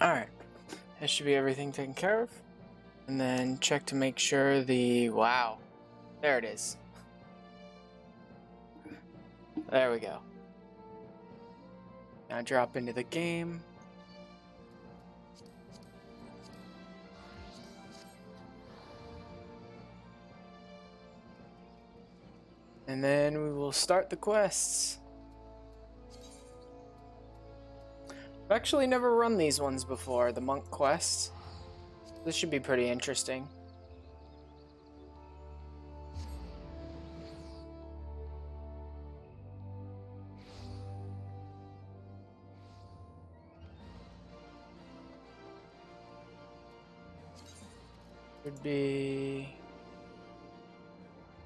Alright, that should be everything taken care of. And then check to make sure wow, there it is. There we go. Now drop into the game. And then we will start the quests. I've actually never run these ones before, the monk quests. This should be pretty interesting. Would be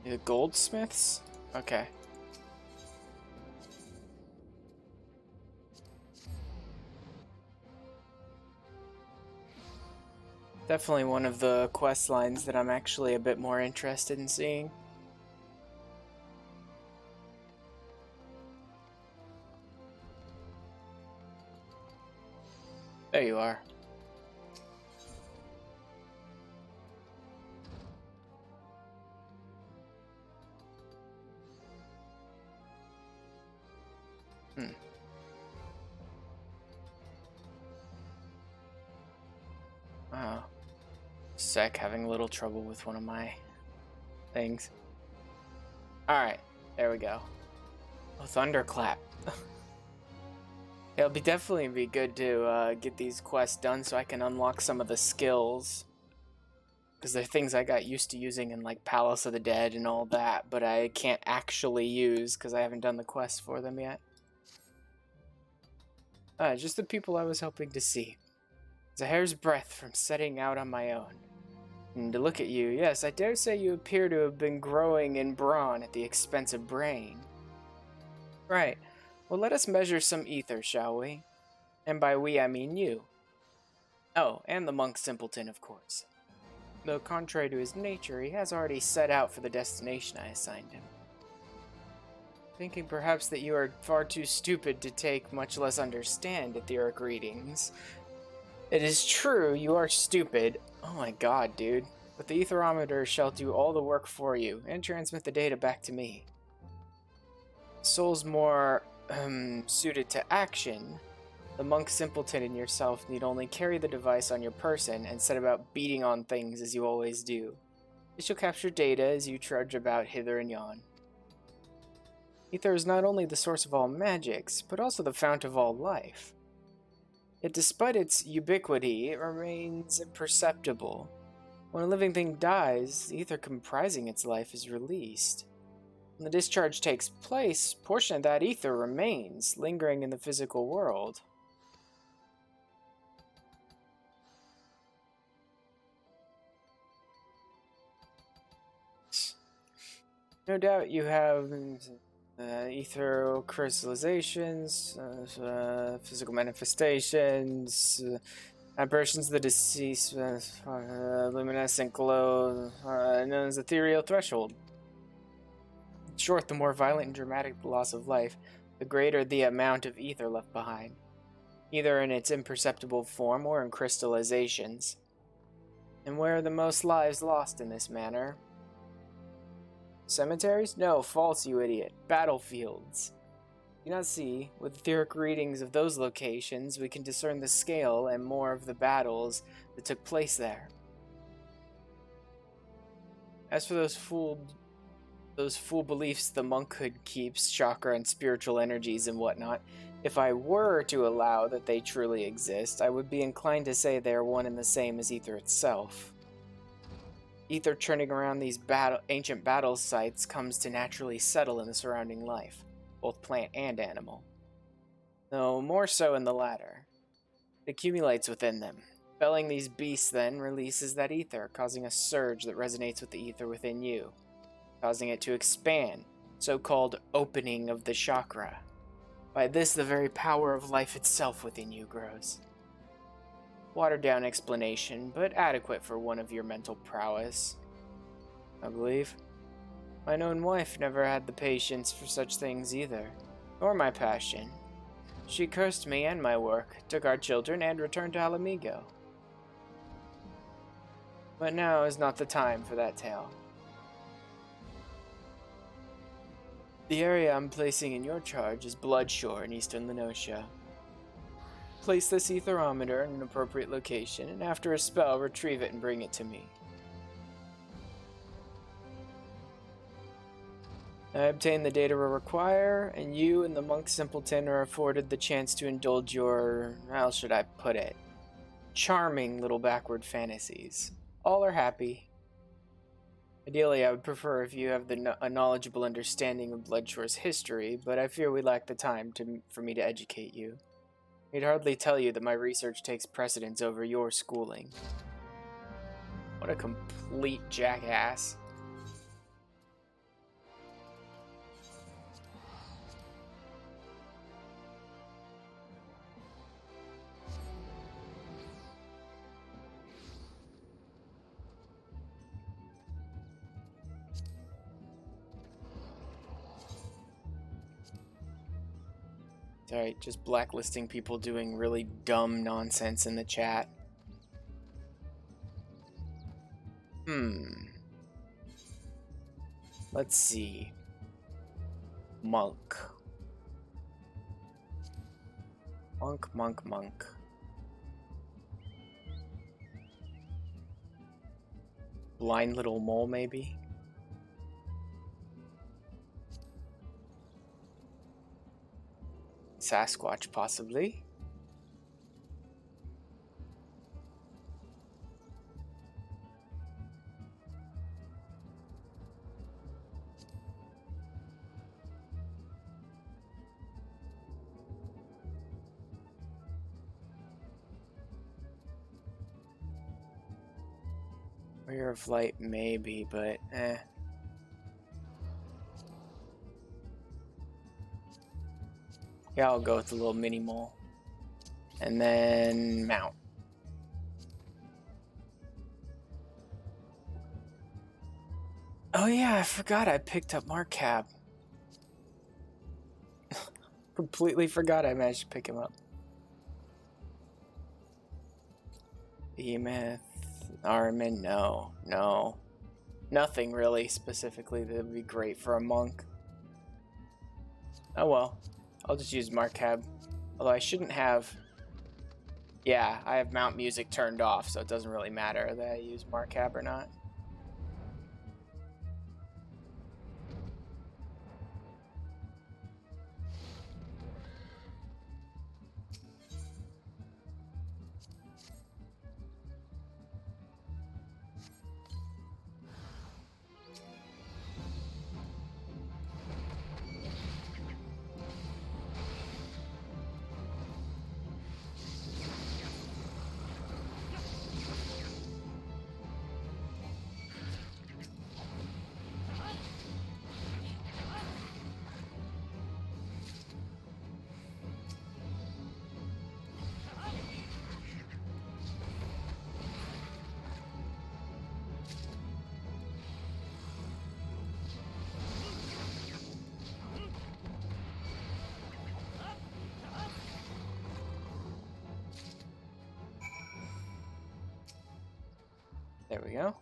the goldsmiths? Okay. Definitely one of the quest lines that I'm actually a bit more interested in seeing. There you are. Wow. Sec having a little trouble with one of my things. Alright, there we go. Oh, thunderclap. It'll definitely be good to get these quests done so I can unlock some of the skills. Because they're things I got used to using in like Palace of the Dead and all that, but I can't actually use because I haven't done the quests for them yet. Just the people I was hoping to see. It's a hair's breadth from setting out on my own. And to look at you, yes, I dare say you appear to have been growing in brawn at the expense of brain. Right. Well, let us measure some ether, shall we? And by we, I mean you. Oh, and the monk simpleton, of course. Though contrary to his nature, he has already set out for the destination I assigned him. Thinking perhaps that you are far too stupid to take, much less understand, etheric readings. It is true, you are stupid. Oh my god, dude. But the etherometer shall do all the work for you, and transmit the data back to me. Soul's more, suited to action. The monk simpleton in yourself need only carry the device on your person and set about beating on things as you always do. It shall capture data as you trudge about hither and yon. Ether is not only the source of all magics, but also the fount of all life. Yet despite its ubiquity, it remains imperceptible. When a living thing dies, the ether comprising its life is released. When the discharge takes place, a portion of that ether remains, lingering in the physical world. No doubt you have ethereal crystallizations, physical manifestations, apparitions of the deceased, luminescent glow, known as ethereal threshold. In short, the more violent and dramatic the loss of life, the greater the amount of ether left behind, either in its imperceptible form or in crystallizations. And where are the most lives lost in this manner? Cemeteries? No, false, you idiot. Battlefields. You not see, with etheric readings of those locations, we can discern the scale and more of the battles that took place there. As for those fool beliefs the monkhood keeps, chakra and spiritual energies and whatnot, if I were to allow that they truly exist, I would be inclined to say they are one and the same as ether itself. Ether churning around these ancient battle sites comes to naturally settle in the surrounding life, both plant and animal. Though more so in the latter. It accumulates within them. Felling these beasts then releases that ether, causing a surge that resonates with the ether within you, causing it to expand, so-called opening of the chakra. By this, the very power of life itself within you grows. Watered-down explanation, but adequate for one of your mental prowess, I believe. My own wife never had the patience for such things either, nor my passion. She cursed me and my work, took our children, and returned to Alamigo. But now is not the time for that tale. The area I'm placing in your charge is Bloodshore in eastern Lenosha. Place this etherometer in an appropriate location, and after a spell, retrieve it and bring it to me. I obtain the data we require, and you and the monk simpleton are afforded the chance to indulge your, how should I put it, charming little backward fantasies. All are happy. Ideally, I would prefer if you have a knowledgeable understanding of Bloodshore's history, but I fear we lack the time for me to educate you. I'd hardly tell you that my research takes precedence over your schooling. What a complete jackass. Alright, just blacklisting people doing really dumb nonsense in the chat. Let's see. Monk. Monk. Blind little mole, maybe? Sasquatch, possibly. Warrior of Light, maybe, but eh. Yeah, I'll go with the little mini mole. And then mount. Oh yeah, I forgot I picked up Marcab. Completely forgot I managed to pick him up. Behemoth, Armin, no. Nothing really specifically that would be great for a monk. Oh well. I'll just use Marcab. Although I shouldn't have... Yeah, I have mount music turned off, so it doesn't really matter that I use Marcab or not. There we go.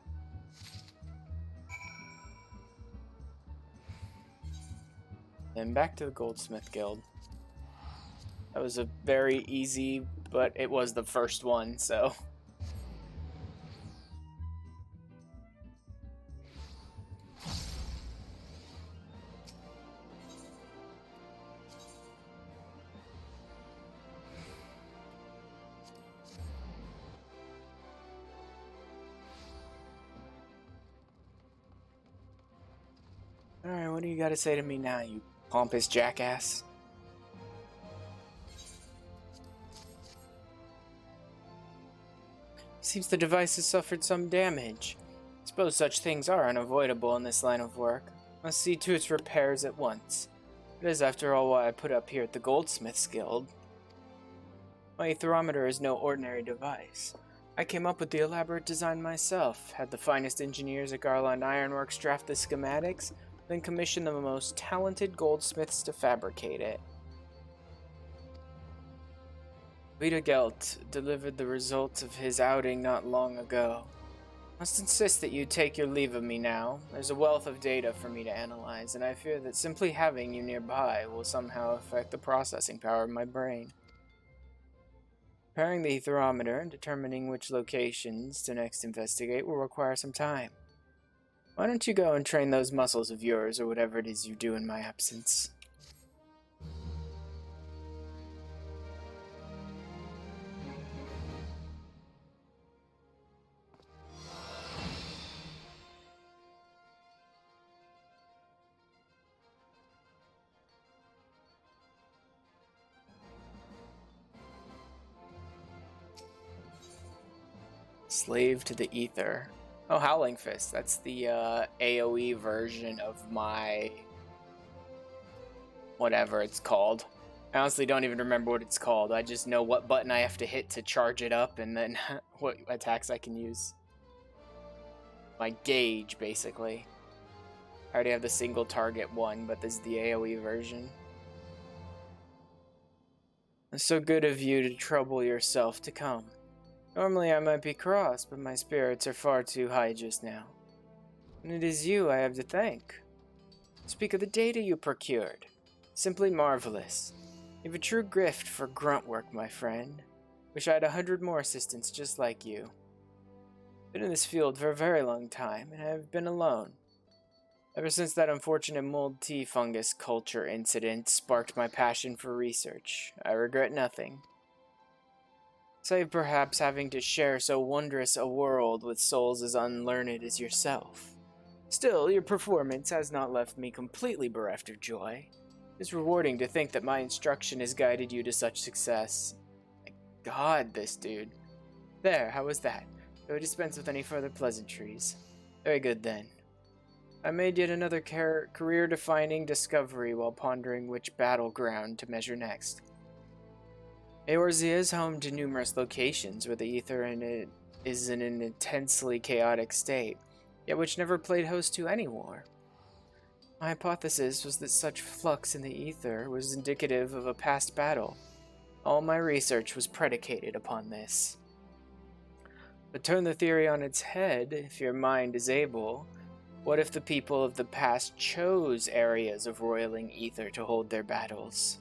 And back to the Goldsmith Guild. That was a very easy, but it was the first one, so... Alright, what do you gotta say to me now, you pompous jackass? Seems the device has suffered some damage. Suppose such things are unavoidable in this line of work. Must see to its repairs at once. It is, after all, why I put up here at the Goldsmiths Guild. My etherometer is no ordinary device. I came up with the elaborate design myself, had the finest engineers at Garland Ironworks draft the schematics, then commissioned the most talented goldsmiths to fabricate it. Wiedegelt delivered the results of his outing not long ago. Must insist that you take your leave of me now. There's a wealth of data for me to analyze, and I fear that simply having you nearby will somehow affect the processing power of my brain. Preparing the etherometer and determining which locations to next investigate will require some time. Why don't you go and train those muscles of yours, or whatever it is you do in my absence? Slave to the Ether. Oh, Howling Fist. That's the AoE version of my... whatever it's called. I honestly don't even remember what it's called. I just know what button I have to hit to charge it up and then what attacks I can use. My gauge, basically. I already have the single target one, but this is the AoE version. It's so good of you to trouble yourself to come. Normally I might be cross, but my spirits are far too high just now. And it is you I have to thank. Speak of the data you procured. Simply marvelous. You have a true gift for grunt work, my friend. Wish I had 100 more assistants just like you. Been in this field for a very long time, and I have been alone. Ever since that unfortunate mold tea fungus culture incident sparked my passion for research, I regret nothing. Save perhaps having to share so wondrous a world with souls as unlearned as yourself. Still, your performance has not left me completely bereft of joy. It's rewarding to think that my instruction has guided you to such success. My God, this dude. There, how was that? Do I dispense with any further pleasantries? Very good then. I made yet another career-defining discovery while pondering which battleground to measure next. Eorzea is home to numerous locations where the ether in it is in an intensely chaotic state, yet which never played host to any war. My hypothesis was that such flux in the ether was indicative of a past battle. All my research was predicated upon this. But turn the theory on its head, if your mind is able. What if the people of the past chose areas of roiling ether to hold their battles?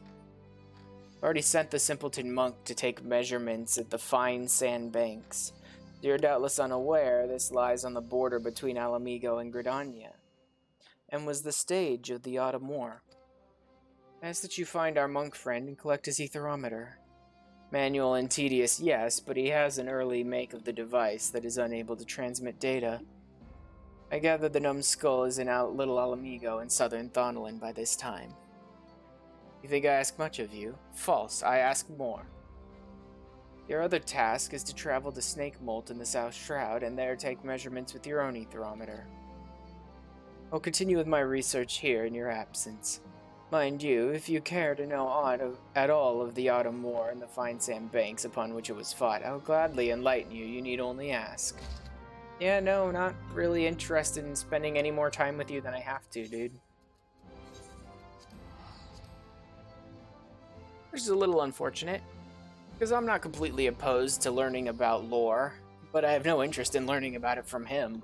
Already sent the simpleton monk to take measurements at the fine sand banks. You're doubtless unaware this lies on the border between Alamigo and Gridania, and was the stage of the Autumn War. I ask that you find our monk friend and collect his etherometer. Manual and tedious, yes, but he has an early make of the device that is unable to transmit data. I gather the numbskull is in Little Alamigo in southern Thonolin by this time. You think I ask much of you? False, I ask more. Your other task is to travel to Snake Molt in the South Shroud and there take measurements with your own etherometer. I'll continue with my research here in your absence. Mind you, if you care to know at all of the Autumn War and the fine sand banks upon which it was fought, I'll gladly enlighten you. You need only ask. Yeah, no, not really interested in spending any more time with you than I have to, dude. Which is a little unfortunate, because I'm not completely opposed to learning about lore, but I have no interest in learning about it from him.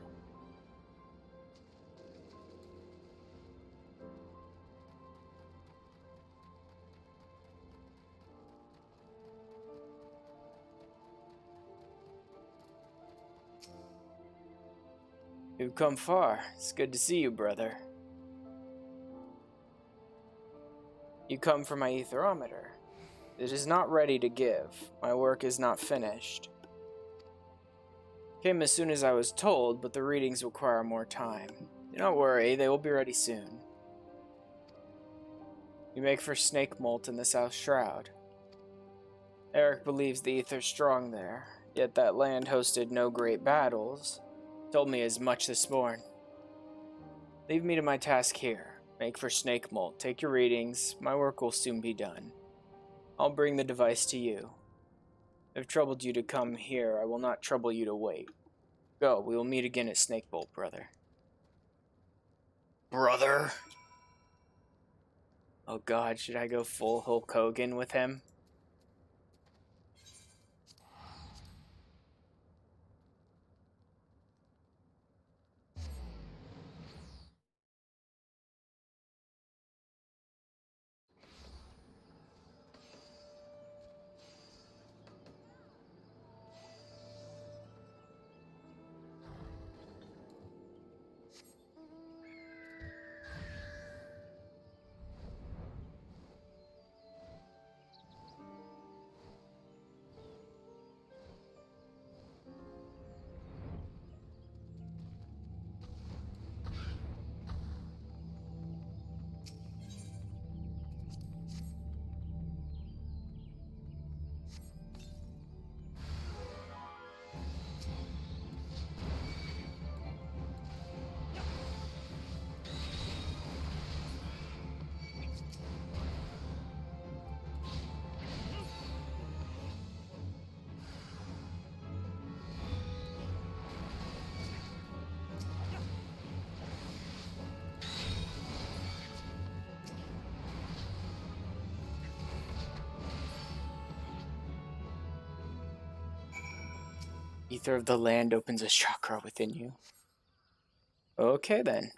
You've come far. It's good to see you, brother. You come for my etherometer. It is not ready to give. My work is not finished. Came as soon as I was told, but the readings require more time. Do not worry, they will be ready soon. You make for Snake Molt in the South Shroud. Eric believes the ether's strong there, yet that land hosted no great battles. Told me as much this morn. Leave me to my task here. Make for Snake Molt. Take your readings. My work will soon be done. I'll bring the device to you. If I've troubled you to come here, I will not trouble you to wait. Go, we will meet again at Snake Bolt, brother. Brother? Oh god, should I go full Hulk Hogan with him? Ether of the land opens a chakra within you. Okay, then.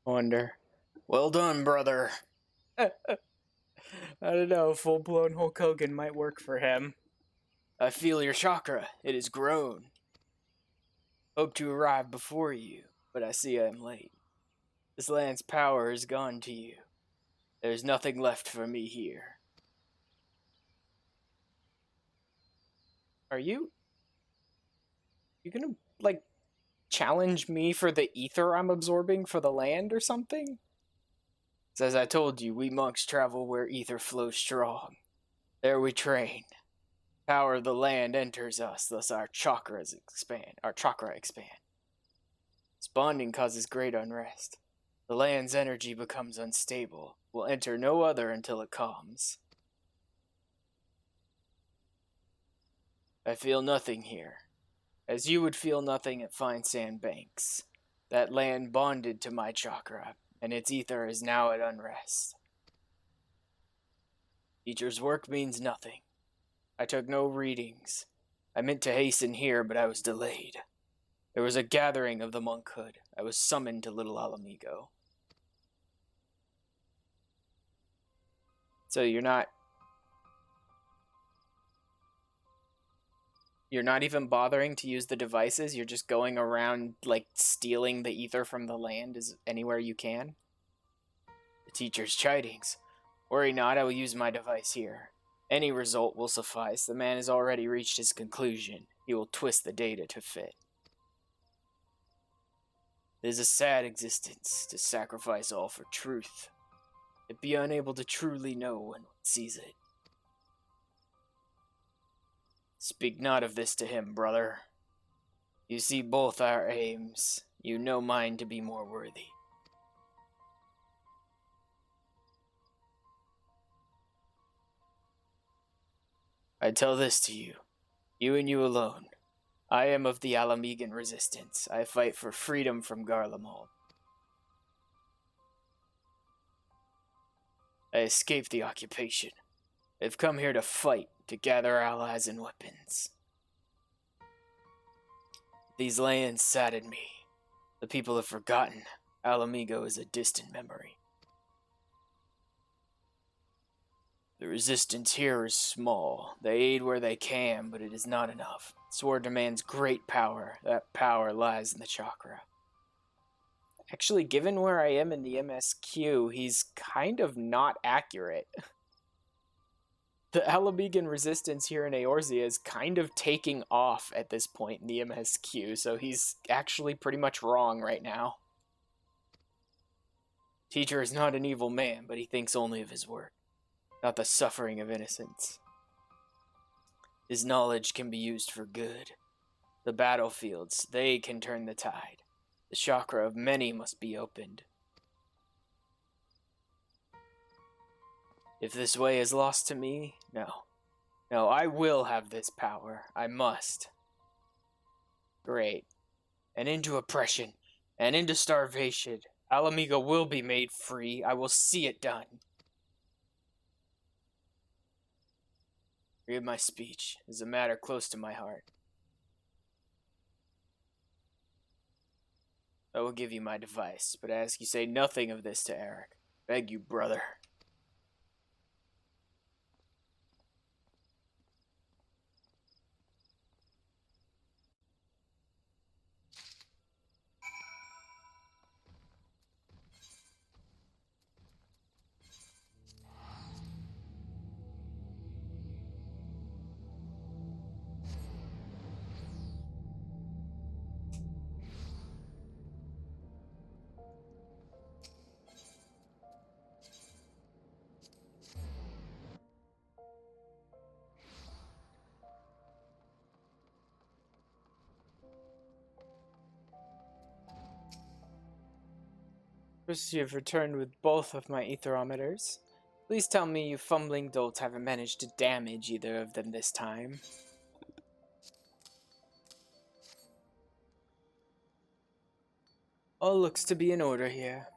Wonder. Well done, brother. I don't know, full-blown Hulk Hogan might work for him. I feel your chakra. It has grown. Hope to arrive before you, but I see I am late. This land's power is gone to you. There's nothing left for me here. Are you gonna, like, challenge me for the ether I'm absorbing for the land or something? As I told you, we monks travel where ether flows strong. There we train. Power of the land enters us, thus our chakra expand. Its bonding causes great unrest. The land's energy becomes unstable. Will enter no other until it calms. I feel nothing here, as you would feel nothing at Fine Sand Banks. That land bonded to my chakra, and its ether is now at unrest. Teacher's work means nothing. I took no readings. I meant to hasten here, but I was delayed. There was a gathering of the monkhood. I was summoned to Little Alamigo. So you're not even bothering to use the devices? You're just going around, like, stealing the ether from the land anywhere you can? The teacher's chidings. Worry not, I will use my device here. Any result will suffice. The man has already reached his conclusion. He will twist the data to fit. It is a sad existence to sacrifice all for truth. To be unable to truly know when one sees it. Speak not of this to him, brother. You see both our aims. You know mine to be more worthy. I tell this to you, you and you alone. I am of the Alamigan resistance. I fight for freedom from Garlemald. I escaped the occupation. I've come here to fight, to gather allies and weapons. These lands sadden me. The people have forgotten. Alamigo is a distant memory. The resistance here is small. They aid where they can, but it is not enough. Sword demands great power. That power lies in the chakra. Actually, given where I am in the MSQ, he's kind of not accurate. The Alamigan resistance here in Eorzea is kind of taking off at this point in the MSQ, so he's actually pretty much wrong right now. Teacher is not an evil man, but he thinks only of his work, not the suffering of innocents. His knowledge can be used for good. The battlefields, they can turn the tide. The chakra of many must be opened. If this way is lost to me, no. No, I will have this power. I must. Great. And into oppression, and into starvation, Alamigo will be made free. I will see it done. Read my speech. It is a matter close to my heart. I will give you my device, but I ask you say nothing of this to Eric. Beg you, brother. First, you've returned with both of my etherometers. Please tell me you fumbling dolts haven't managed to damage either of them this time. All looks to be in order here.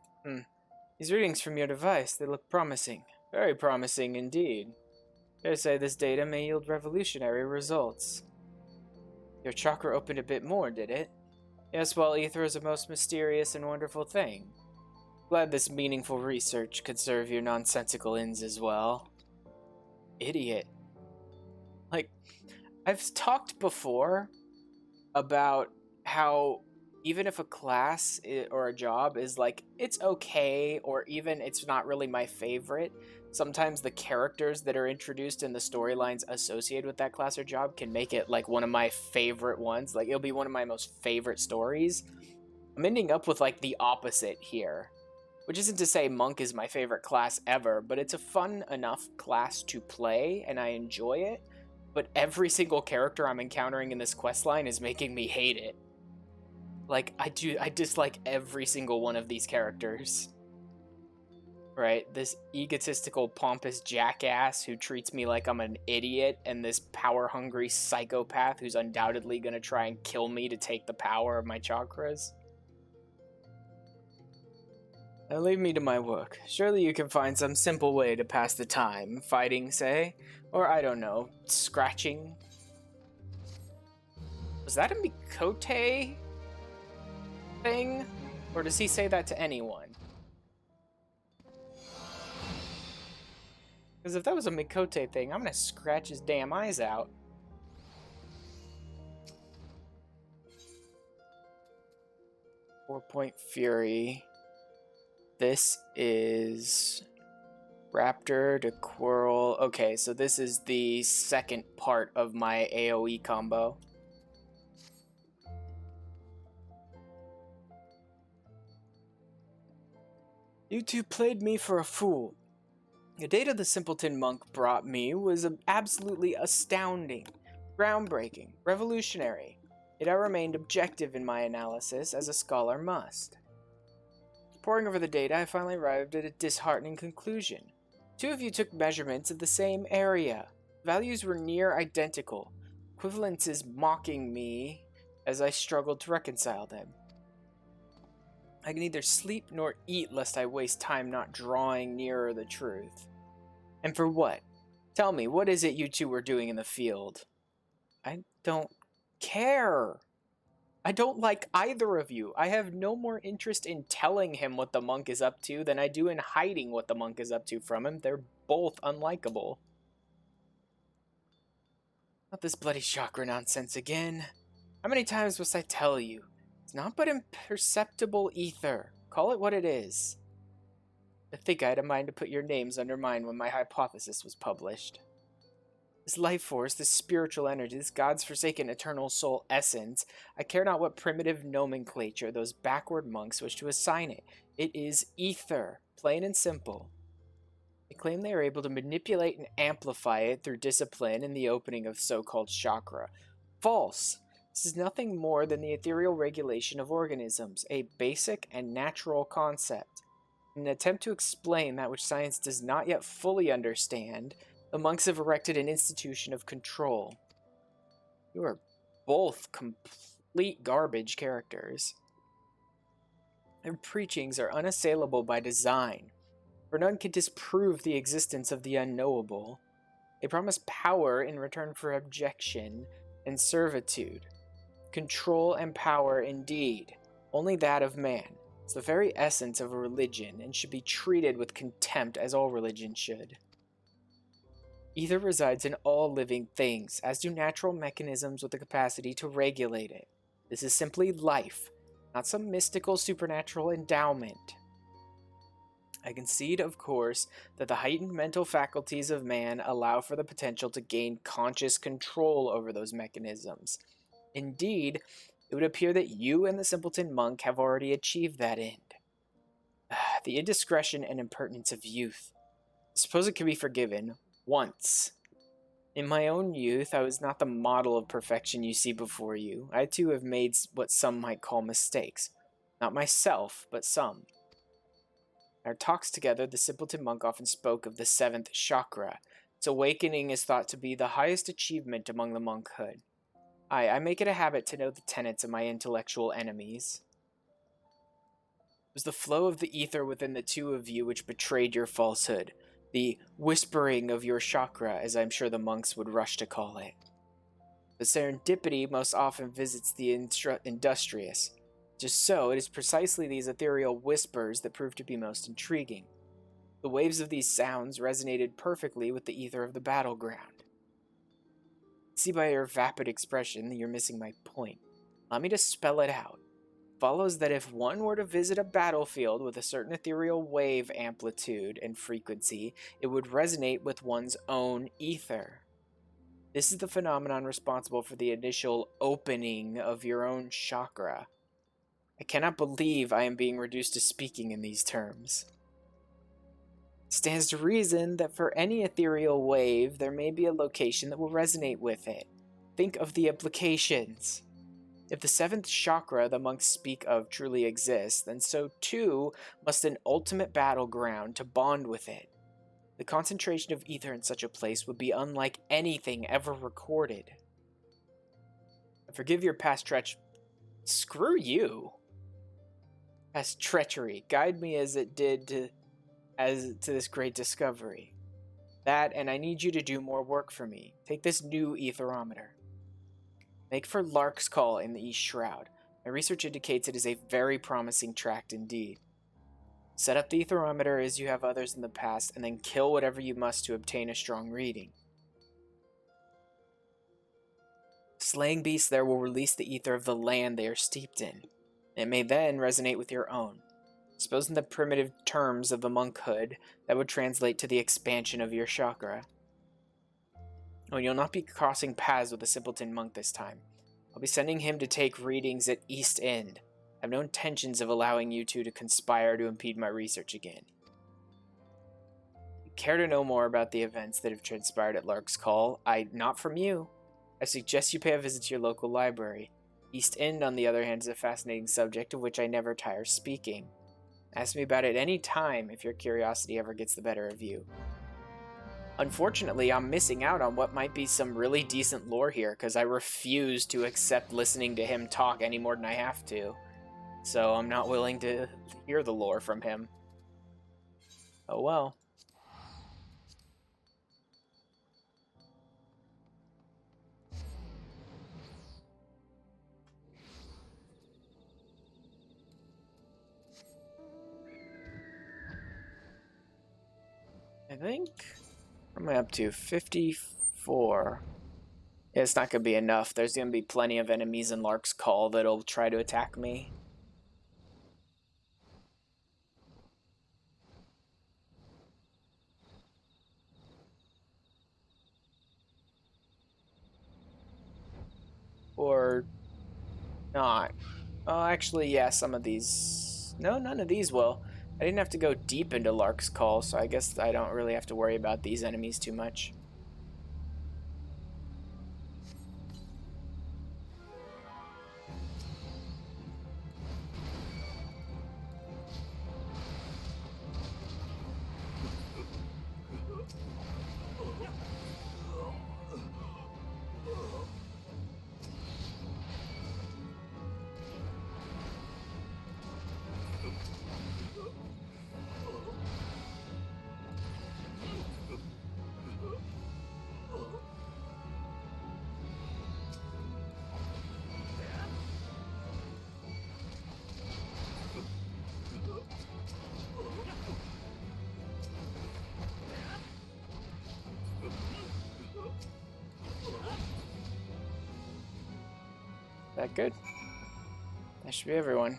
These readings from your device, they look promising. Very promising indeed. Dare say this data may yield revolutionary results. Your chakra opened a bit more, did it? Yes, well, ether is a most mysterious and wonderful thing. Glad this meaningful research could serve your nonsensical ends as well. Idiot. Like, I've talked before about how even if a class or a job is like, it's okay, or even it's not really my favorite, sometimes the characters that are introduced in the storylines associated with that class or job can make it like one of my favorite ones. Like, it'll be one of my most favorite stories. I'm ending up with like the opposite here. Which isn't to say Monk is my favorite class ever, but it's a fun enough class to play, and I enjoy it. But every single character I'm encountering in this questline is making me hate it. Like, I dislike every single one of these characters. Right? This egotistical, pompous jackass who treats me like I'm an idiot, and this power-hungry psychopath who's undoubtedly gonna try and kill me to take the power of my chakras. Now leave me to my work. Surely you can find some simple way to pass the time. Fighting, say? Or, I don't know, scratching? Was that a Mikote thing? Or does he say that to anyone? Because if that was a Mikote thing, I'm gonna scratch his damn eyes out. Four-point Fury. This is Raptor to Quirl. Okay, so this is the second part of my AoE combo. You two played me for a fool. The data the simpleton monk brought me was absolutely astounding, groundbreaking, revolutionary. Yet I remained objective in my analysis, as a scholar must. Poring over the data, I finally arrived at a disheartening conclusion. Two of you took measurements of the same area. Values were near identical, equivalences mocking me as I struggled to reconcile them. I can neither sleep nor eat lest I waste time not drawing nearer the truth. And for what? Tell me, what is it you two were doing in the field? I don't care. I don't like either of you. I have no more interest in telling him what the monk is up to than I do in hiding what the monk is up to from him. They're both unlikable. Not this bloody chakra nonsense again. How many times must I tell you? It's not but imperceptible ether. Call it what it is. I think I had a mind to put your names under mine when my hypothesis was published. This life force, this spiritual energy, this God's forsaken eternal soul essence, I care not what primitive nomenclature those backward monks wish to assign it. It is ether, plain and simple. They claim they are able to manipulate and amplify it through discipline and the opening of so-called chakra. False. This is nothing more than the ethereal regulation of organisms, a basic and natural concept. In an attempt to explain that which science does not yet fully understand, the monks have erected an institution of control. You are both complete garbage characters. Their preachings are unassailable by design, for none can disprove the existence of the unknowable. They promise power in return for abjection and servitude. Control and power indeed, only that of man. It's the very essence of a religion, and should be treated with contempt as all religion should. Ether resides in all living things, as do natural mechanisms with the capacity to regulate it. This is simply life, not some mystical supernatural endowment. I concede, of course, that the heightened mental faculties of man allow for the potential to gain conscious control over those mechanisms. Indeed, it would appear that you and the simpleton monk have already achieved that end. The indiscretion and impertinence of youth. I suppose it can be forgiven. Once. In my own youth, I was not the model of perfection you see before you. I too have made what some might call mistakes. Not myself, but some. In our talks together, the simpleton monk often spoke of the seventh chakra. Its awakening is thought to be the highest achievement among the monkhood. I make it a habit to know the tenets of my intellectual enemies. It was the flow of the ether within the two of you which betrayed your falsehood, the whispering of your chakra, as I'm sure the monks would rush to call it. The serendipity most often visits the industrious. Just so, it is precisely these ethereal whispers that prove to be most intriguing. The waves of these sounds resonated perfectly with the ether of the battleground. See by your vapid expression that you're missing my point. Allow me to spell it out. It follows that if one were to visit a battlefield with a certain ethereal wave amplitude and frequency, it would resonate with one's own ether. This is the phenomenon responsible for the initial opening of your own chakra. I cannot believe I am being reduced to speaking in these terms. It stands to reason that for any ethereal wave, there may be a location that will resonate with it. Think of the implications. If the seventh chakra the monks speak of truly exists, then so too must an ultimate battleground to bond with it. The concentration of ether in such a place would be unlike anything ever recorded. I forgive your past Screw you. Past treachery. Guide me as it did to this great discovery. That, and I need you to do more work for me. Take this new etherometer. Make for Lark's Call in the East Shroud. My research indicates it is a very promising tract indeed. Set up the etherometer as you have others in the past, and then kill whatever you must to obtain a strong reading. Slaying beasts there will release the ether of the land they are steeped in. It may then resonate with your own. Suppose in the primitive terms of the monkhood, that would translate to the expansion of your chakra. Oh, you'll not be crossing paths with the simpleton monk this time. I'll be sending him to take readings at East End. I have no intentions of allowing you two to conspire to impede my research again. You care to know more about the events that have transpired at Lark's Call? Not from you. I suggest you pay a visit to your local library. East End, on the other hand, is a fascinating subject of which I never tire speaking. Ask me about it any time if your curiosity ever gets the better of you. Unfortunately, I'm missing out on what might be some really decent lore here because I refuse to accept listening to him talk any more than I have to. So I'm not willing to hear the lore from him. Oh well. I think... What am I up to? 54. Yeah, it's not going to be enough. There's going to be plenty of enemies in Lark's Call that'll try to attack me. Or not. Oh, actually, yeah, some of these... No, none of these will. I didn't have to go deep into Lark's Call, so I guess I don't really have to worry about these enemies too much. That good? That should be everyone.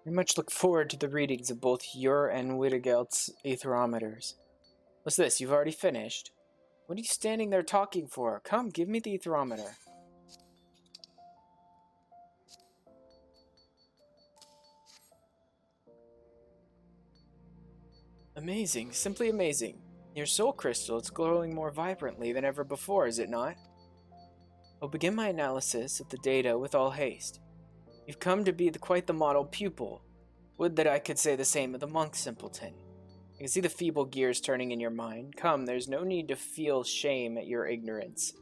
I much look forward to the readings of both your and Widigelt's aetherometers. What's this? You've already finished? What are you standing there talking for? Come, give me the aetherometer. Amazing, simply amazing. Your soul crystal, it's glowing more vibrantly than ever before, is it not? I'll begin my analysis of the data with all haste. You've come to be quite the model pupil. Would that I could say the same of the monk simpleton. I can see the feeble gears turning in your mind. Come, there's no need to feel shame at your ignorance.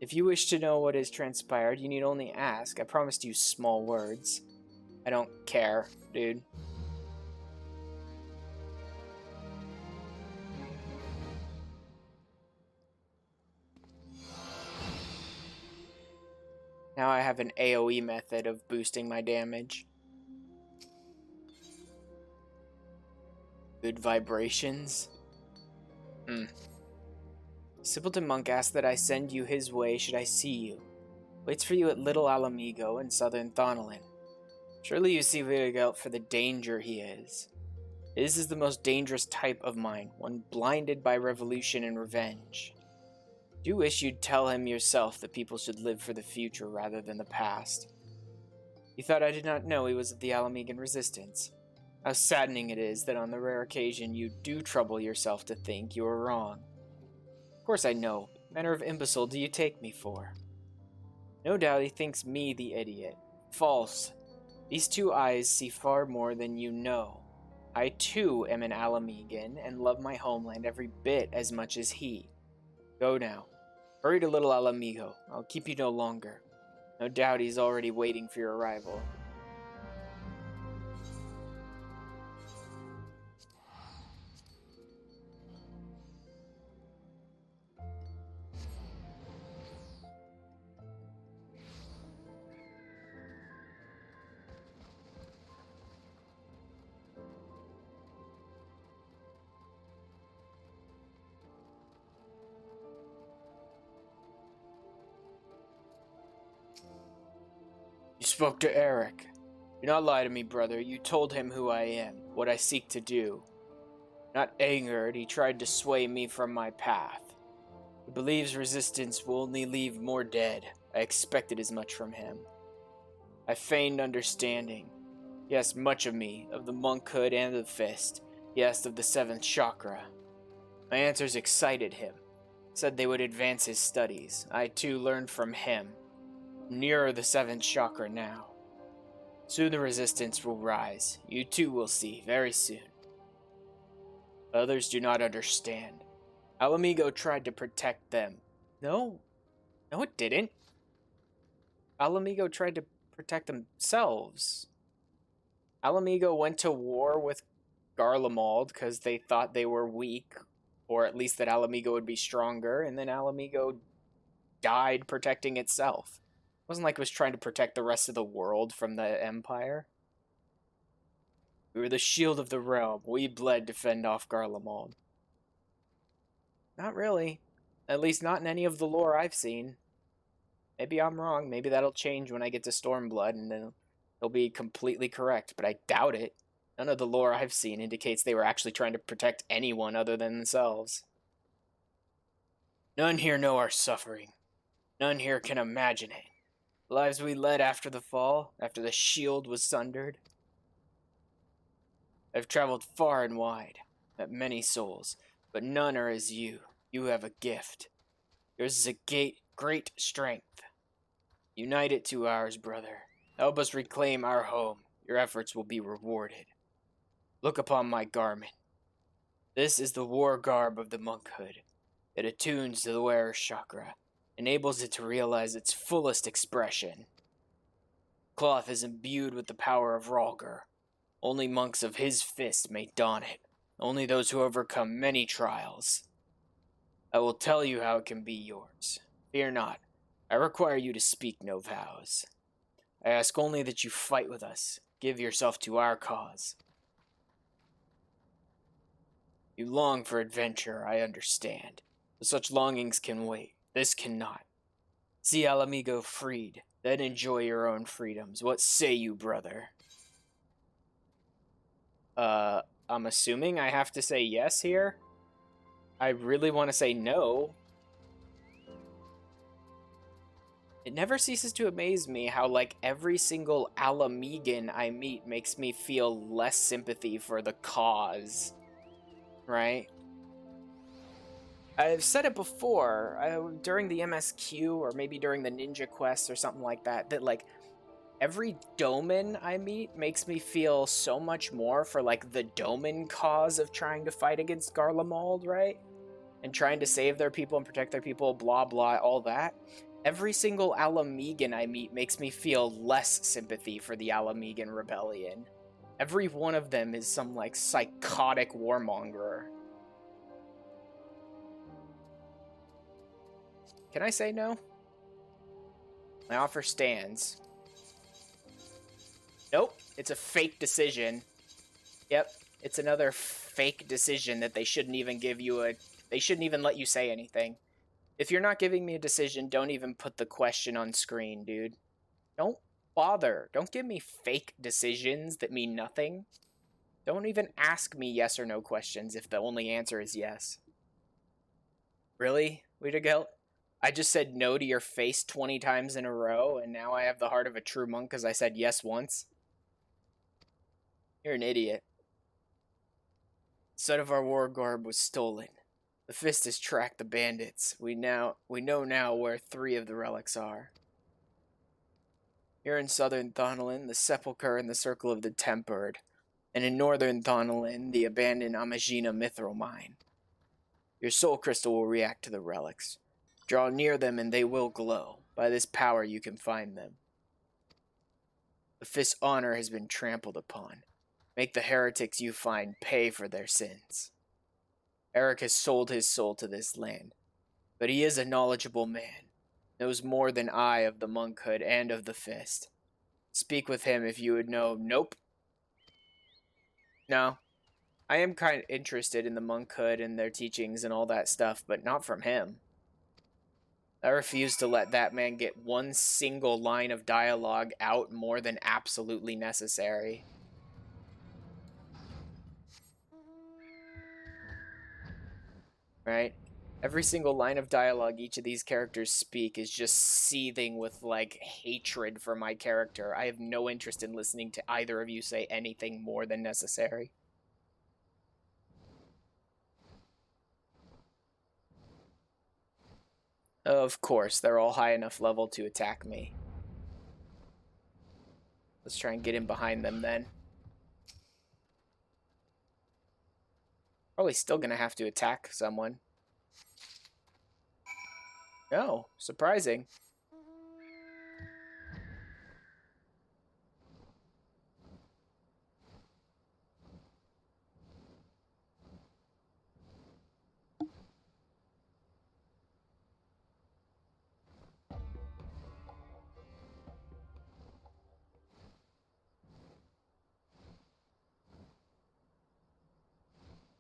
If you wish to know what has transpired, you need only ask. I promise to use small words. I don't care, dude. Now I have an AoE method of boosting my damage. Good vibrations. Simpleton Monk asked that I send you his way should I see you. Waits for you at Little Alamigo in southern Thonolin. Surely you see Vidigelt for the danger he is. His is the most dangerous type of mine, one blinded by revolution and revenge. Do you wish you'd tell him yourself that people should live for the future rather than the past? You thought I did not know he was of the Alamigan resistance. How saddening it is that on the rare occasion you do trouble yourself to think you are wrong. Of course I know. What manner of imbecile do you take me for? No doubt he thinks me the idiot. False. These two eyes see far more than you know. I too am an Alamigan and love my homeland every bit as much as he. Go now. Hurry to Little Alamigo. I'll keep you no longer. No doubt he's already waiting for your arrival. You spoke to Eric. Do not lie to me, brother. You told him who I am, what I seek to do. Not angered, he tried to sway me from my path. He believes resistance will only leave more dead. I expected as much from him. I feigned understanding. He asked much of me, of the monkhood and the fist. He asked of the seventh chakra. My answers excited him. Said they would advance his studies. I too learned from him. Nearer the seventh chakra now. Soon the resistance will rise. You too will see, very soon. Others do not understand. Alamigo tried to protect them. No, it didn't. Alamigo tried to protect themselves. Alamigo went to war with Garlemald because they thought they were weak, or at least that Alamigo would be stronger, and then Alamigo died protecting itself. It wasn't like it was trying to protect the rest of the world from the Empire. We were the shield of the realm. We bled to fend off Garlemald. Not really. At least not in any of the lore I've seen. Maybe I'm wrong. Maybe that'll change when I get to Stormblood and then it'll be completely correct, but I doubt it. None of the lore I've seen indicates they were actually trying to protect anyone other than themselves. None here know our suffering. None here can imagine it. The lives we led after the fall, after the shield was sundered. I've traveled far and wide, met many souls, but none are as you. You have a gift. Yours is a great strength. Unite it to ours, brother. Help us reclaim our home. Your efforts will be rewarded. Look upon my garment. This is the war garb of the monkhood. It attunes to the wearer's chakra, enables it to realize its fullest expression. Cloth is imbued with the power of Rhalgr. Only monks of his fist may don it. Only those who overcome many trials. I will tell you how it can be yours. Fear not. I require you to speak no vows. I ask only that you fight with us. Give yourself to our cause. You long for adventure, I understand. But such longings can wait. This cannot. See Alamigo freed, then enjoy your own freedoms. What say you, brother? I'm assuming I have to say yes here. I really want to say no. It never ceases to amaze me how, like, every single Alamegan I meet makes me feel less sympathy for the cause, right? I've said it before, during the MSQ, or maybe during the Ninja Quest or something like that, that, like, every Doman I meet makes me feel so much more for, like, the Doman cause of trying to fight against Garlemald, right? And trying to save their people and protect their people, blah, blah, all that. Every single Alamegan I meet makes me feel less sympathy for the Alamegan Rebellion. Every one of them is some, like, psychotic warmonger. Can I say no? My offer stands. Nope, it's a fake decision. Yep, it's another fake decision that they shouldn't even give you a... They shouldn't even let you say anything. If you're not giving me a decision, don't even put the question on screen, dude. Don't bother. Don't give me fake decisions that mean nothing. Don't even ask me yes or no questions if the only answer is yes. Really, Wiedegelt? I just said no to your face 20 times in a row, and now I have the heart of a true monk because I said yes once? You're an idiot. Son of our war garb was stolen. The Fist has tracked the bandits. We know now where 3 of the relics are. Here in southern Thonolin, the Sepulchre and the Circle of the Tempered, and in northern Thonolin, the abandoned Amagina Mithril Mine. Your soul crystal will react to the relics. Draw near them and they will glow. By this power you can find them. The Fist's honor has been trampled upon. Make the heretics you find pay for their sins. Eric has sold his soul to this land, but he is a knowledgeable man, knows more than I of the monkhood and of the Fist. Speak with him if you would know. Nope. No. I am kind of interested in the monkhood and their teachings and all that stuff, but not from him. I refuse to let that man get one single line of dialogue out more than absolutely necessary. Right? Every single line of dialogue each of these characters speak is just seething with, like, hatred for my character. I have no interest in listening to either of you say anything more than necessary. Of course, they're all high enough level to attack me. Let's try and get in behind them then. Probably still gonna have to attack someone. No, surprising.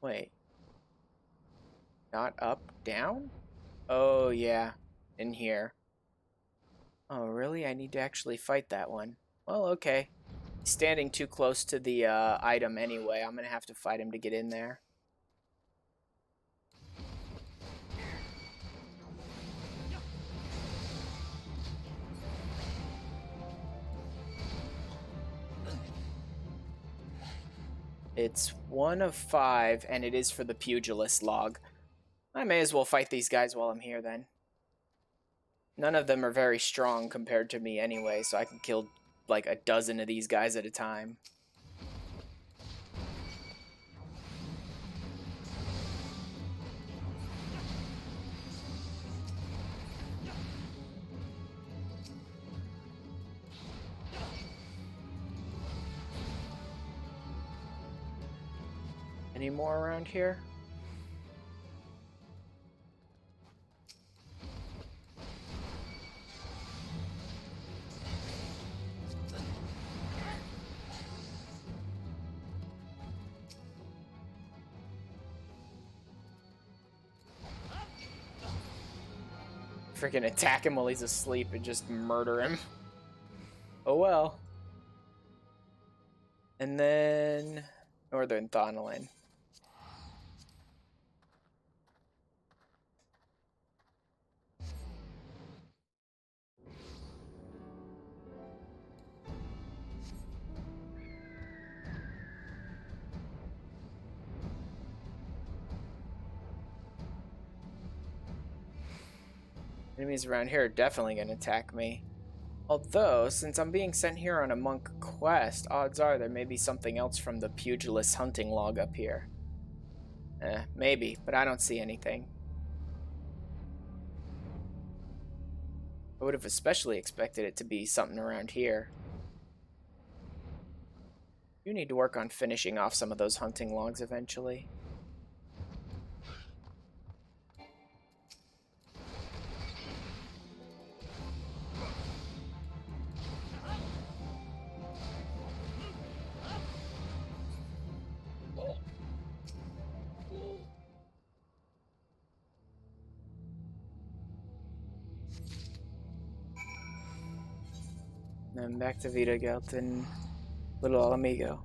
Wait. Not up, down? Oh, yeah. In here. Oh, really? I need to actually fight that one. Well, okay. He's standing too close to the item anyway. I'm gonna have to fight him to get in there. It's 1 of 5, and it is for the pugilist log. I may as well fight these guys while I'm here, then. None of them are very strong compared to me anyway, so I can kill, like, a dozen of these guys at a time. Any more around here? Freaking attack him while he's asleep and just murder him. Oh well. And then Northern Thonolin. Enemies around here are definitely going to attack me. Although, since I'm being sent here on a monk quest, odds are there may be something else from the pugilist hunting log up here. Maybe, but I don't see anything. I would have especially expected it to be something around here. You need to work on finishing off some of those hunting logs eventually. Then back to Vita Gelt and Little Amigo.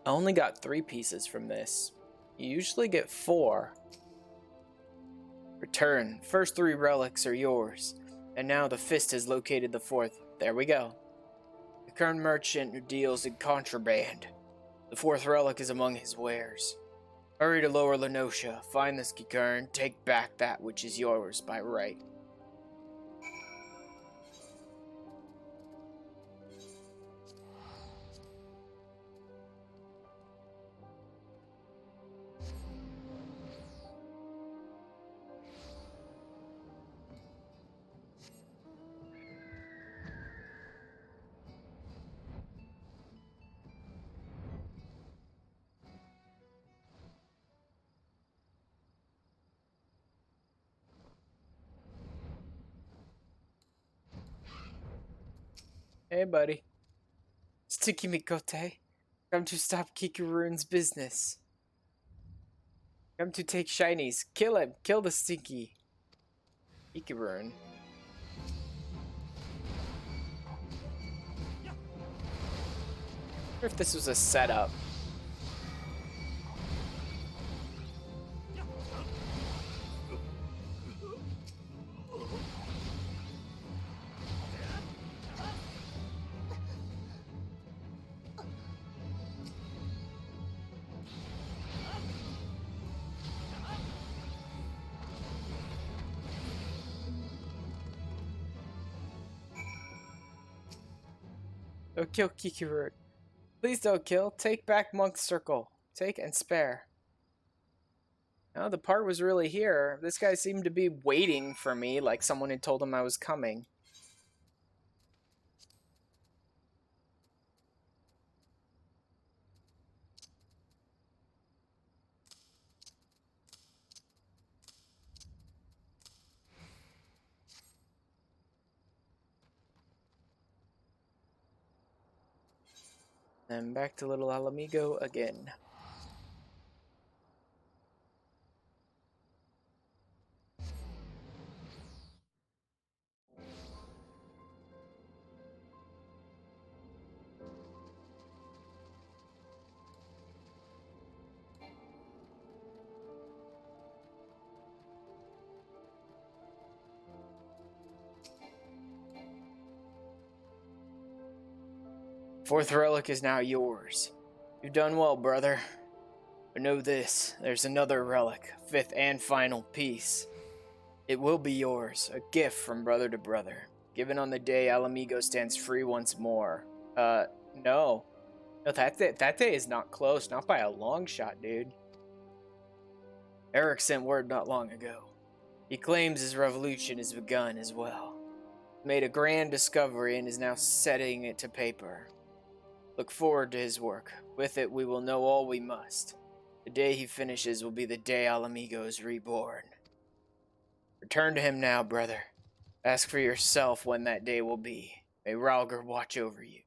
I only got 3 pieces from this. You usually get 4. Return. First 3 relics are yours. And now the fist has located the 4th. There we go. The current merchant who deals in contraband. The 4th relic is among his wares. Hurry to Lower Lenosha, find this Kikern, take back that which is yours by right. Hey, buddy. Sticky Mikote. Come to stop Kikurun's business. Come to take shinies. Kill him. Kill the Stinky. Kikurun. I wonder if this was a setup. Don't kill Kikurun. Please don't kill. Take back Monk's Circle. Take and spare. No, the part was really here. This guy seemed to be waiting for me, like someone had told him I was coming. And back to Little Alamigo again. Fourth relic is now yours. You've done well, brother. But know this, there's another relic, 5th and final piece. It will be yours, a gift from brother to brother, given on the day Alamigo stands free once more. No. No, that day is not close, not by a long shot, dude. Eric sent word not long ago. He claims his revolution has begun as well. Made a grand discovery and is now setting it to paper. Look forward to his work. With it, we will know all we must. The day he finishes will be the day Alamigo is reborn. Return to him now, brother. Ask for yourself when that day will be. May Ralger watch over you.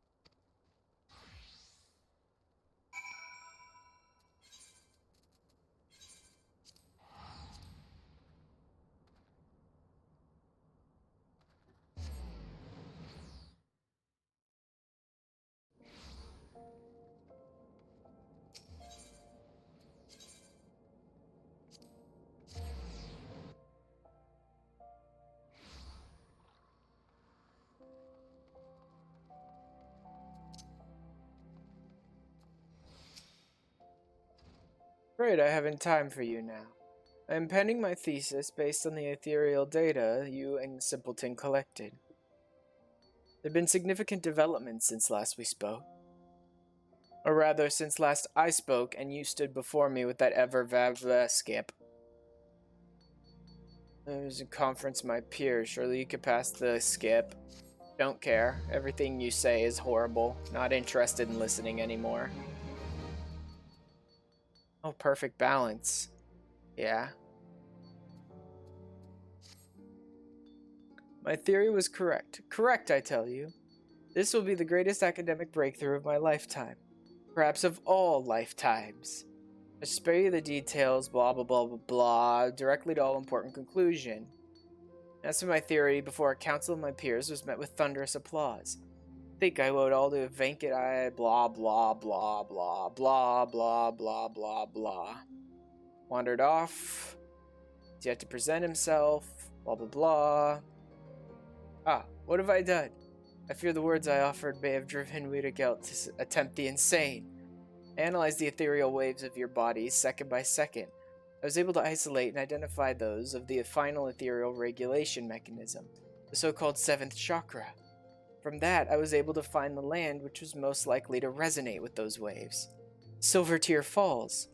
Great, I haven't time for you now. I am penning my thesis based on the ethereal data you and Simpleton collected. There have been significant developments since last we spoke. Or rather, since last I spoke and you stood before me with that ever-vav skip. There's a conference of my peers. Surely you could pass the skip. Don't care. Everything you say is horrible. Not interested in listening anymore. Oh, perfect balance. Yeah. My theory was correct. Correct, I tell you. This will be the greatest academic breakthrough of my lifetime. Perhaps of all lifetimes. I spare you the details, blah blah blah blah blah, directly to all important conclusion. As for my theory, before a council of my peers was met with thunderous applause. I think I owed all to Venkat blah blah blah blah blah blah blah blah blah. Wandered off. He's yet to present himself. Blah blah blah. Ah, what have I done? I fear the words I offered may have driven Wiedergelt to attempt the insane. I analyzed the ethereal waves of your body second by second. I was able to isolate and identify those of the final ethereal regulation mechanism, the so-called 7th chakra. From that, I was able to find the land which was most likely to resonate with those waves. Silver Tear Falls.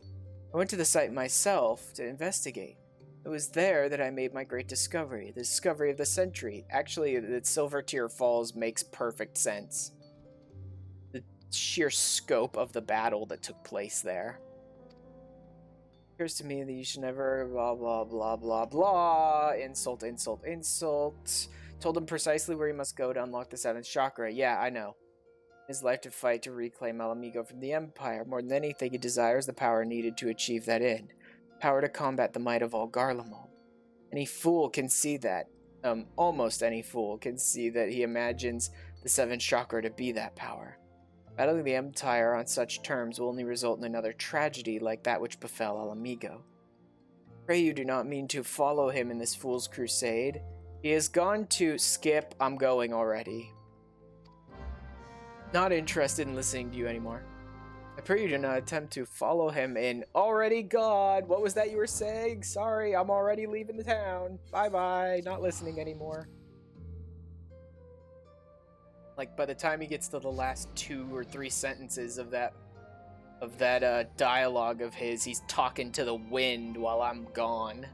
I went to the site myself to investigate. It was there that I made my great discovery, the discovery of the century. Actually, that Silver Tear Falls makes perfect sense. The sheer scope of the battle that took place there. It occurs to me that you should never blah blah blah blah blah. Insult, insult, insult. Told him precisely where he must go to unlock the 7th chakra. Yeah, I know. His life to fight to reclaim Alamigo from the Empire. More than anything, he desires the power needed to achieve that end. Power to combat the might of all Garlemald. Any fool can see that. Almost any fool can see that he imagines the 7th chakra to be that power. Battling the Empire on such terms will only result in another tragedy like that which befell Alamigo. Pray you do not mean to follow him in this fool's crusade. He has gone to skip. I'm going already. Not interested in listening to you anymore. I pray you do not attempt to follow him in already God. What was that you were saying? Sorry, I'm already leaving the town. Bye-bye. Not listening anymore. Like, by the time he gets to the last 2 or 3 sentences of that dialogue of his, he's talking to the wind while I'm gone.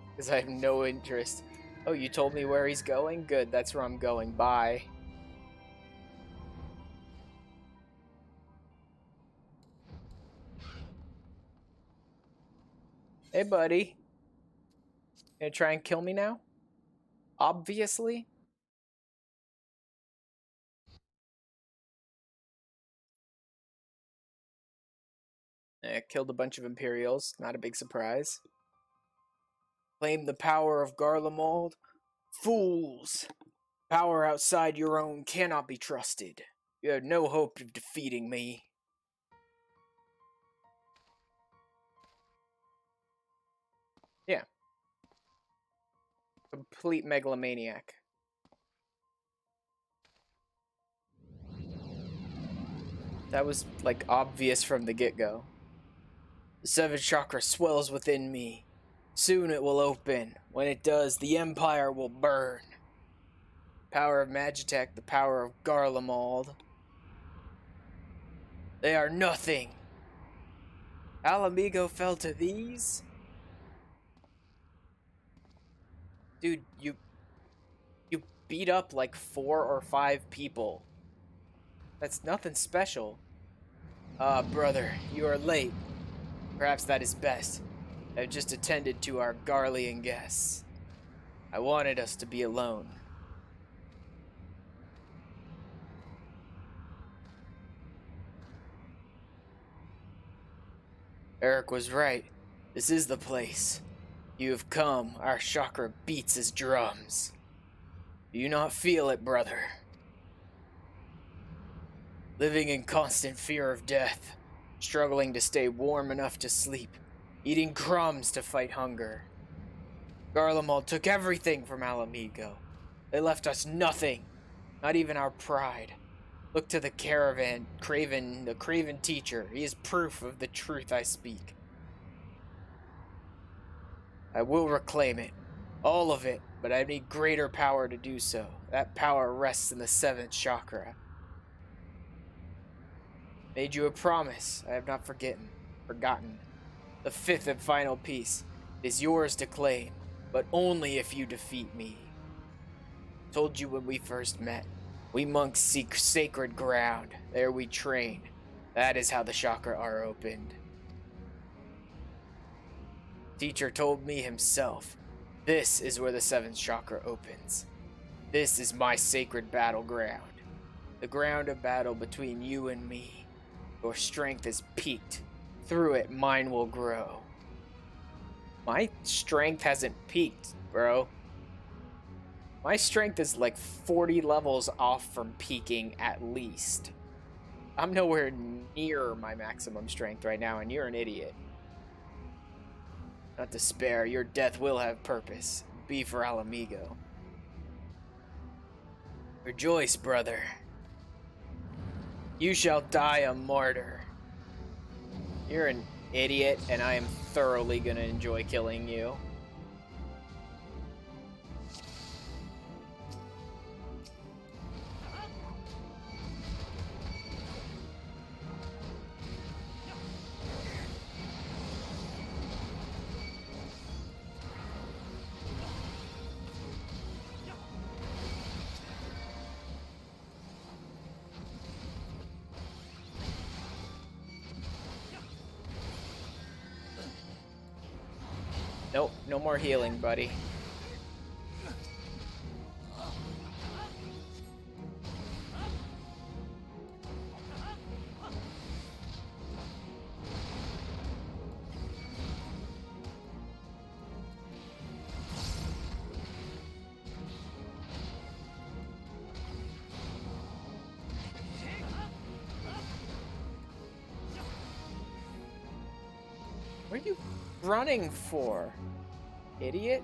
Because I have no interest. Oh, you told me where he's going? Good, that's where I'm going. Bye. Hey, buddy. Gonna try and kill me now? Obviously. Killed a bunch of Imperials. Not a big surprise. Claim the power of Garlemald? Fools! Power outside your own cannot be trusted. You have no hope of defeating me. Yeah. Complete megalomaniac. That was, like, obvious from the get-go. The 7th chakra swells within me. Soon it will open. When it does, the Empire will burn. Power of Magitek, the power of Garlemald. They are nothing. Alamigo fell to these? Dude, you beat up like 4 or 5 people. That's nothing special. Ah, brother, you are late. Perhaps that is best. I've just attended to our Garlean guests. I wanted us to be alone. Eric was right. This is the place. You have come. Our chakra beats as drums. Do you not feel it, brother? Living in constant fear of death, struggling to stay warm enough to sleep, eating crumbs to fight hunger. Garlemald took everything from Alamigo. They left us nothing, not even our pride. Look to the craven teacher. He is proof of the truth I speak. I will reclaim it. All of it, but I need greater power to do so. That power rests in the 7th chakra. Made you a promise I have not forgotten. The 5th and final piece is yours to claim, but only if you defeat me. Told you when we first met. We monks seek sacred ground. There we train. That is how the chakra are opened. Teacher told me himself. This is where the 7th chakra opens. This is my sacred battleground. The ground of battle between you and me. Your strength is peaked. Through it, mine will grow. My strength hasn't peaked, bro. My strength is like 40 levels off from peaking at least. I'm nowhere near my maximum strength right now, and you're an idiot. Not despair, your death will have purpose. Be for Alamigo. Rejoice, brother. You shall die a martyr. You're an idiot, and I am thoroughly gonna enjoy killing you. Nope, no more healing, buddy. What are you running for, idiot?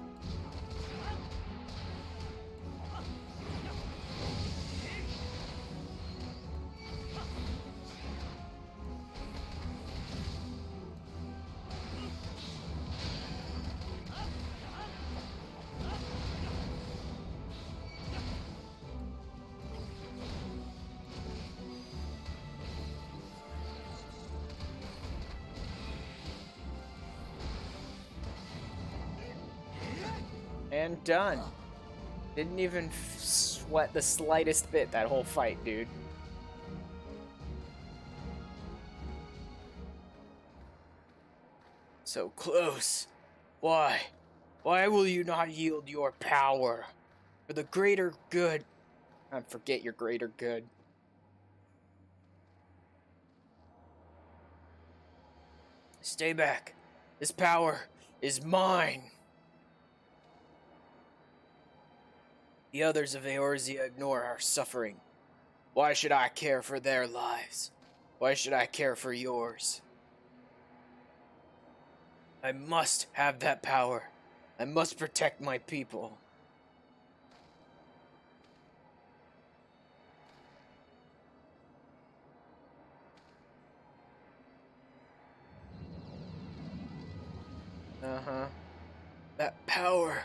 And done. Didn't even sweat the slightest bit that whole fight, dude. So close. Why? Why will you not yield your power? For the greater good. I forget your greater good. Stay back. This power is mine. The others of Eorzea ignore our suffering. Why should I care for their lives? Why should I care for yours? I must have that power. I must protect my people. Uh-huh. That power.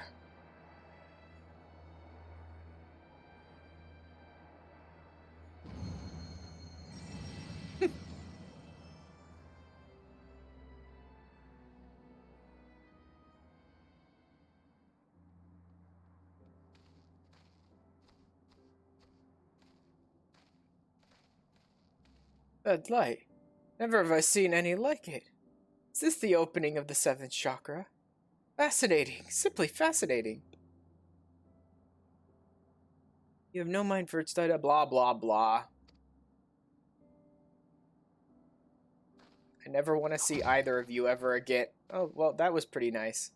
That light. Never have I seen any like it. Is this the opening of the 7th chakra? Fascinating. Simply fascinating. You have no mind for its data, blah, blah, blah. I never want to see either of you ever again. Oh, well, that was pretty nice.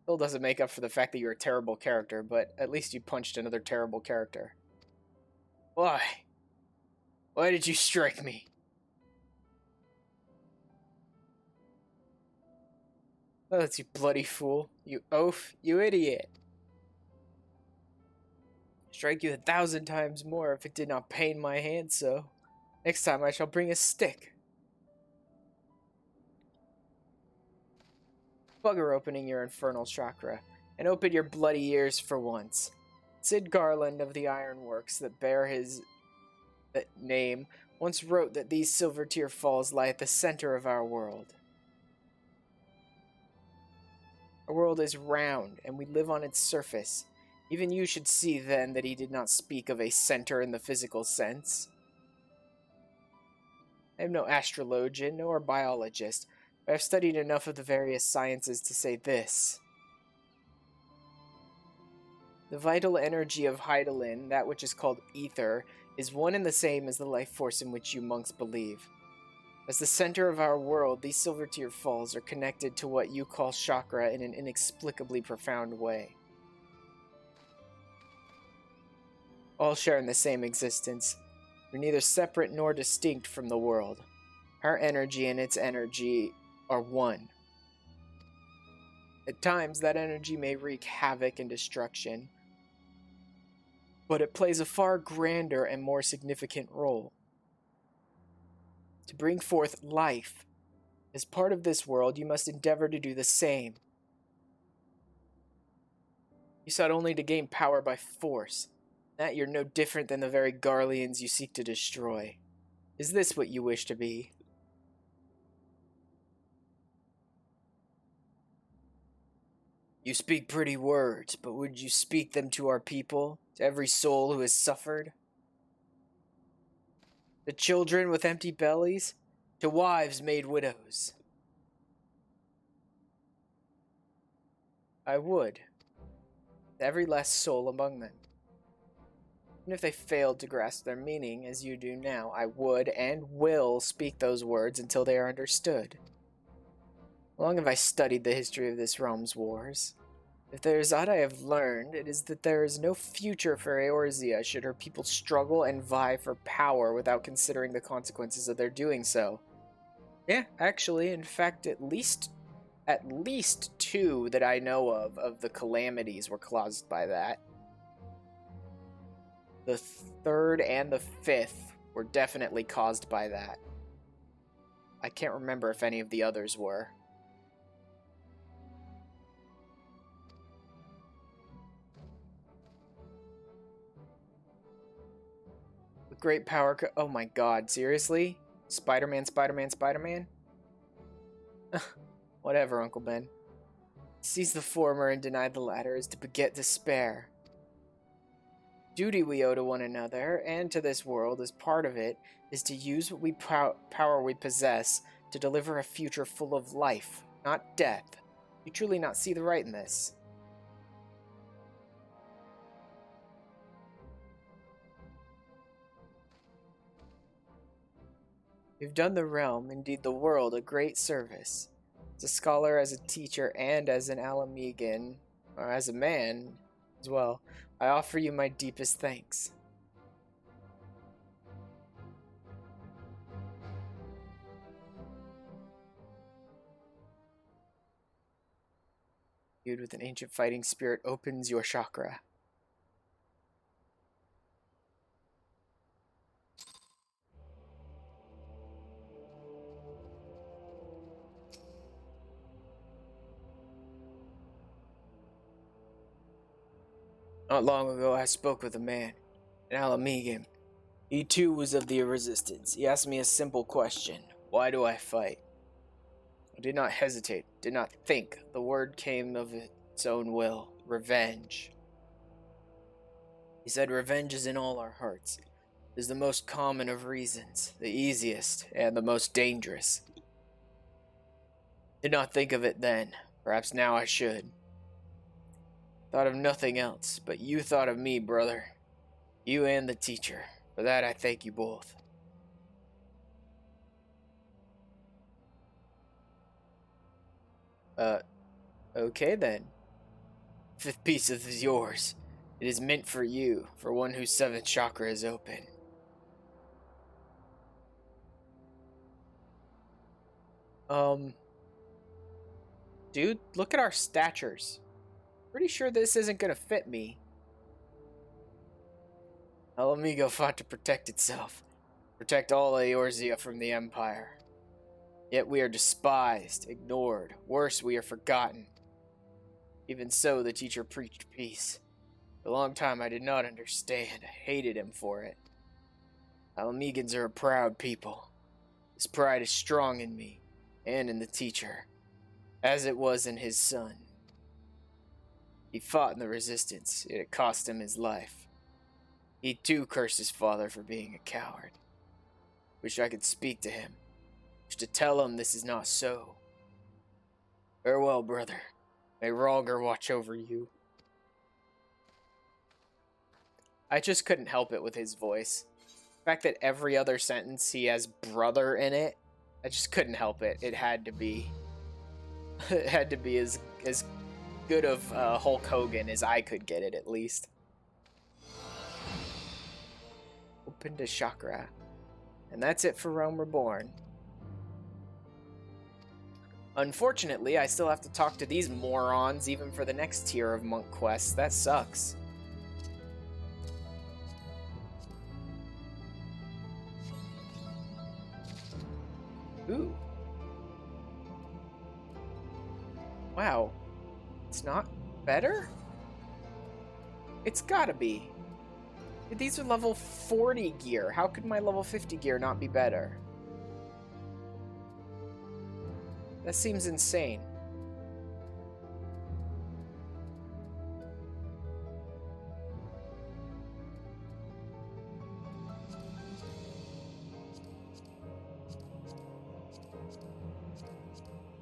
Still doesn't make up for the fact that you're a terrible character, but at least you punched another terrible character. Why? Why did you strike me? Oh, that's you bloody fool. You oaf. You idiot. Strike you 1,000 times more if it did not pain my hand so. Next time I shall bring a stick. Bugger opening your infernal chakra, and open your bloody ears for once. Sid Garland of the ironworks that bear his name once wrote that these Silver Tear Falls lie at the center of our world. Our world is round, and we live on its surface. Even you should see then that he did not speak of a center in the physical sense. I am no astrologian nor biologist, but I have studied enough of the various sciences to say this. The vital energy of Heidelin, that which is called ether, is one and the same as the life force in which you monks believe. As the center of our world, these Silver Tear Falls are connected to what you call chakra in an inexplicably profound way. All share in the same existence. We're neither separate nor distinct from the world. Our energy and its energy are one. At times, that energy may wreak havoc and destruction, but it plays a far grander and more significant role. To bring forth life, as part of this world, you must endeavor to do the same. You sought only to gain power by force. That you're no different than the very Garleans you seek to destroy. Is this what you wish to be? You speak pretty words, but would you speak them to our people, to every soul who has suffered? To children with empty bellies, to wives made widows? I would. To every last soul among them. Even if they failed to grasp their meaning, as you do now, I would and will speak those words until they are understood. Long have I studied the history of this realm's wars. If there is aught I have learned, it is that there is no future for Eorzea should her people struggle and vie for power without considering the consequences of their doing so. Yeah, actually, in fact, at least two that I know of the calamities were caused by that. The third and the fifth were definitely caused by that. I can't remember if any of the others were. With great power oh my god, seriously? Spider-Man, Spider-Man, Spider-Man? Whatever, Uncle Ben. To seize the former and deny the latter is to beget despair. Duty we owe to one another, and to this world as part of it, is to use what power we possess to deliver a future full of life, not death. You truly not see the right in this. You've done the realm, indeed the world, a great service. As a scholar, as a teacher, and as an Alamegan, or as a man as well, I offer you my deepest thanks. Viewed with an ancient fighting spirit opens your chakra. Not long ago, I spoke with a man, an Alamegan. He too was of the resistance. He asked me a simple question. Why do I fight? I did not hesitate, did not think. The word came of its own will. Revenge. He said revenge is in all our hearts. It is the most common of reasons, the easiest, and the most dangerous. Did not think of it then. Perhaps now I should. Thought of nothing else, but you thought of me, brother. You and the teacher. For that I thank you both. Okay then. Fifth piece is yours. It is meant for you, for one whose seventh chakra is open. Dude, look at our statures. Pretty sure this isn't gonna fit me. Alamigo fought to protect itself. Protect all Eorzea from the Empire. Yet we are despised, ignored. Worse, we are forgotten. Even so, the teacher preached peace. For a long time I did not understand. I hated him for it. Alamegans are a proud people. This pride is strong in me, and in the teacher, as it was in his son. He fought in the resistance, yet it cost him his life. He too cursed his father for being a coward. Wish I could speak to him. Wish to tell him this is not so. Farewell, brother. May Rhalgr watch over you. I just couldn't help it with his voice. The fact that every other sentence he has brother in it, I just couldn't help it. It had to be. It had to be as good of Hulk Hogan as I could get it, at least. Open to chakra. And that's it for Realm Reborn. Unfortunately, I still have to talk to these morons even for the next tier of monk quests. That sucks. Ooh. Wow. It's not better? It's gotta be. These are level 40 gear. How could my level 50 gear not be better? That seems insane.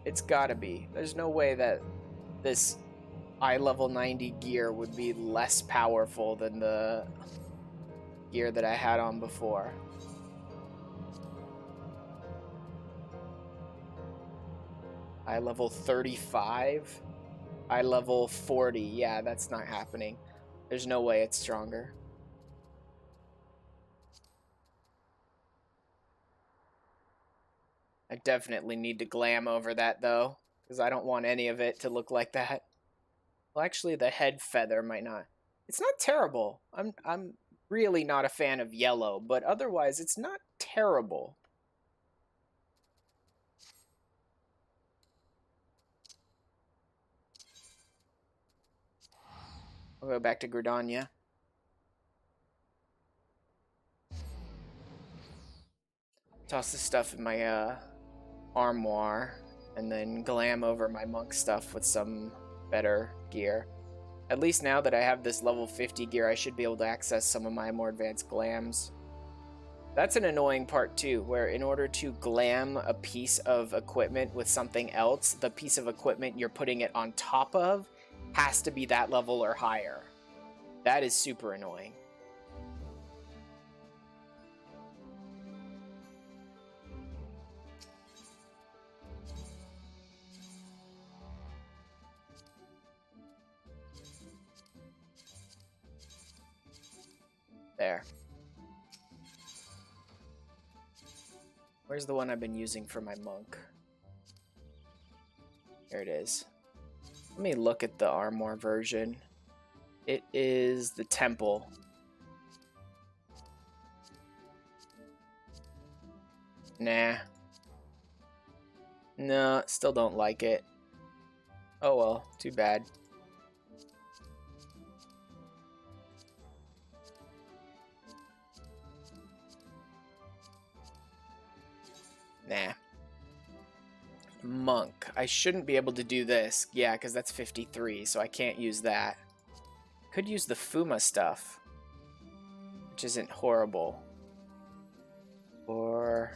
It's gotta be. There's no way that this high level 90 gear would be less powerful than the gear that I had on before. I level 35. I level 40. Yeah, that's not happening. There's no way it's stronger. I definitely need to glam over that though, because I don't want any of it to look like that. Well, actually, the head feather might not. It's not terrible. I'm really not a fan of yellow, but otherwise, it's not terrible. I'll go back to Gridania. Toss the stuff in my armoire, and then glam over my monk stuff with some better gear. At least now that I have this level 50 gear, I should be able to access some of my more advanced glams. That's an annoying part too, where in order to glam a piece of equipment with something else, the piece of equipment you're putting it on top of has to be that level or higher. That is super annoying. There. Where's the one I've been using for my monk? There it is. Let me look at the armor version. It is the temple. Nah. No, still don't like it. Oh well, too bad. Nah. Monk. I shouldn't be able to do this. Yeah, because that's 53, so I can't use that. Could use the Fuma stuff, which isn't horrible. Or...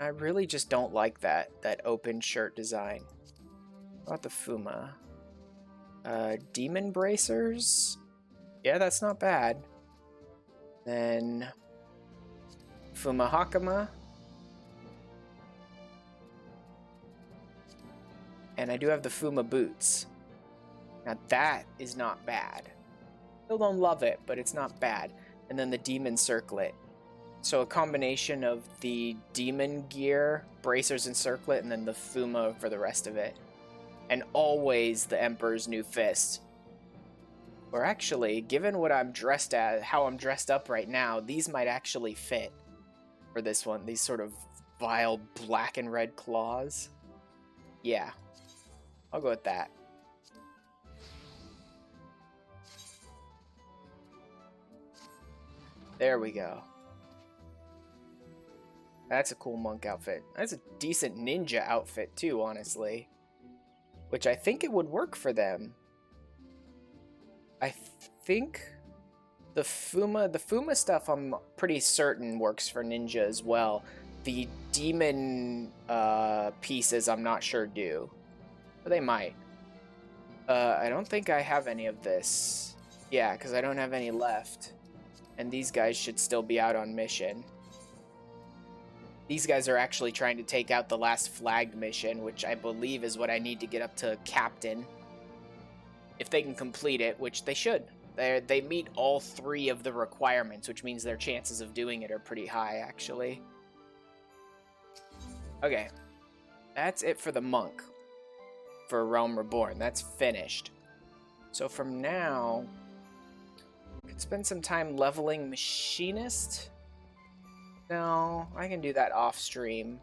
I really just don't like that open shirt design. What about the Fuma? Demon Bracers? Yeah, that's not bad. Then... Fuma Hakama. And I do have the Fuma boots. Now that is not bad. Still don't love it, but it's not bad. And then the Demon Circlet. So a combination of the Demon gear, bracers and circlet, and then the Fuma for the rest of it. And always the Emperor's New Fist. Or actually, given what I'm dressed as, how I'm dressed up right now, these might actually fit for this one. These sort of vile black and red claws. Yeah, I'll go with that. There we go. That's a cool monk outfit. That's a decent ninja outfit too, honestly. Which I think it would work for them. I think the Fuma stuff I'm pretty certain works for ninja as well. The demon pieces I'm not sure do. But they might. I don't think I have any of this. Yeah, because I don't have any left. And these guys should still be out on mission. These guys are actually trying to take out the last flagged mission, which I believe is what I need to get up to Captain. If they can complete it, which they should. They meet all 3 of the requirements, which means their chances of doing it are pretty high, actually. Okay. That's it for the monk. For Realm Reborn. That's finished. So from now, I could spend some time leveling Machinist. No, I can do that off stream.